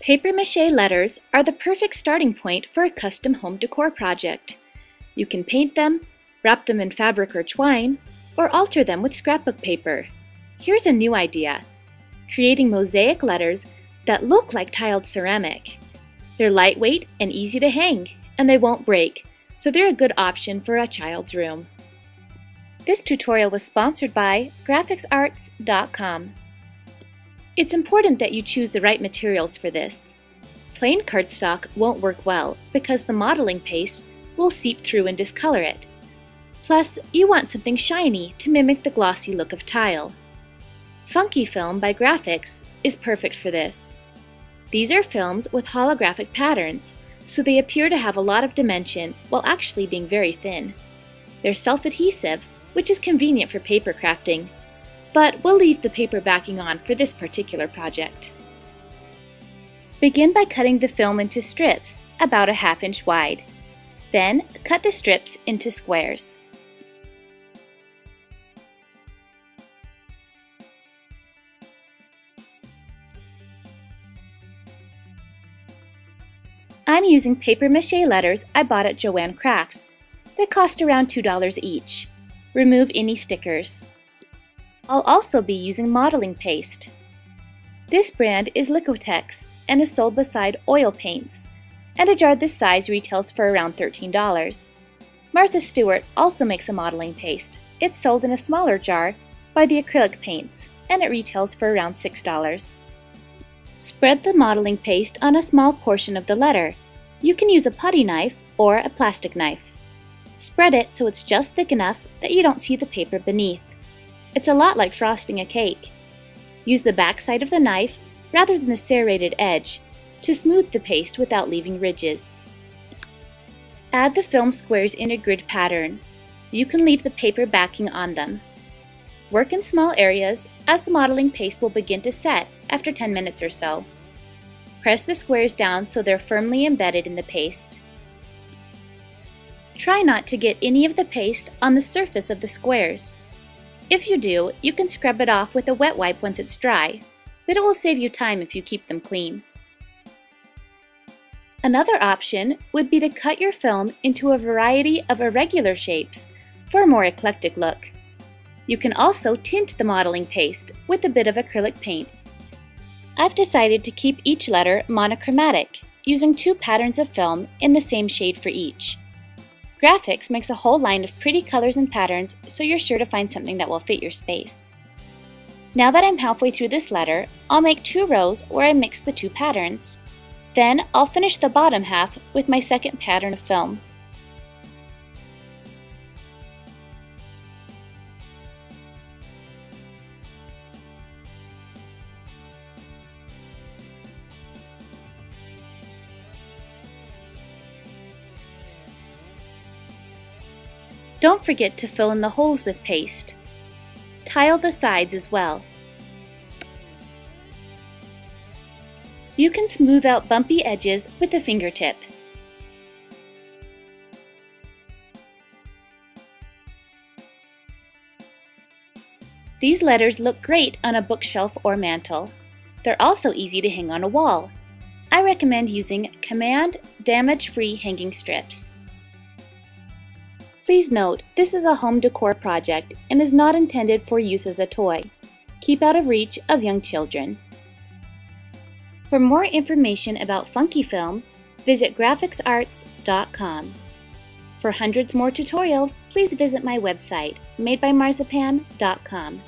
Papier-mâché letters are the perfect starting point for a custom home decor project. You can paint them, wrap them in fabric or twine, or alter them with scrapbook paper. Here's a new idea: creating mosaic letters that look like tiled ceramic. They're lightweight and easy to hang, and they won't break, so they're a good option for a child's room. This tutorial was sponsored by graphicsarts.com. It's important that you choose the right materials for this. Plain cardstock won't work well because the modeling paste will seep through and discolor it. Plus, you want something shiny to mimic the glossy look of tile. Funky Film by Graphics is perfect for this. These are films with holographic patterns, so they appear to have a lot of dimension while actually being very thin. They're self-adhesive, which is convenient for paper crafting, but we'll leave the paper backing on for this particular project. Begin by cutting the film into strips about a 1/2 inch wide. Then cut the strips into squares. I'm using papier-mâché letters I bought at Joann Crafts. They cost around $2 each. Remove any stickers. I'll also be using modeling paste. This brand is Liquitex and is sold beside oil paints, and a jar this size retails for around $13. Martha Stewart also makes a modeling paste. It's sold in a smaller jar by the acrylic paints, and it retails for around $6. Spread the modeling paste on a small portion of the letter. You can use a putty knife or a plastic knife. Spread it so it's just thick enough that you don't see the paper beneath. It's a lot like frosting a cake. Use the back side of the knife rather than the serrated edge to smooth the paste without leaving ridges. Add the film squares in a grid pattern. You can leave the paper backing on them. Work in small areas as the modeling paste will begin to set after 10 minutes or so. Press the squares down so they're firmly embedded in the paste. Try not to get any of the paste on the surface of the squares. If you do, you can scrub it off with a wet wipe once it's dry, but it will save you time if you keep them clean. Another option would be to cut your film into a variety of irregular shapes for a more eclectic look. You can also tint the modeling paste with a bit of acrylic paint. I've decided to keep each letter monochromatic, using 2 patterns of film in the same shade for each. Graphics makes a whole line of pretty colors and patterns, so you're sure to find something that will fit your space. Now that I'm halfway through this letter, I'll make 2 rows where I mix the 2 patterns. Then I'll finish the bottom half with my second pattern of film. Don't forget to fill in the holes with paste. Tile the sides as well. You can smooth out bumpy edges with a fingertip. These letters look great on a bookshelf or mantle. They're also easy to hang on a wall. I recommend using Command damage-free hanging strips. Please note, this is a home decor project and is not intended for use as a toy. Keep out of reach of young children. For more information about Funky Film, visit graphicsarts.com. For hundreds more tutorials, please visit my website, madebymarzipan.com.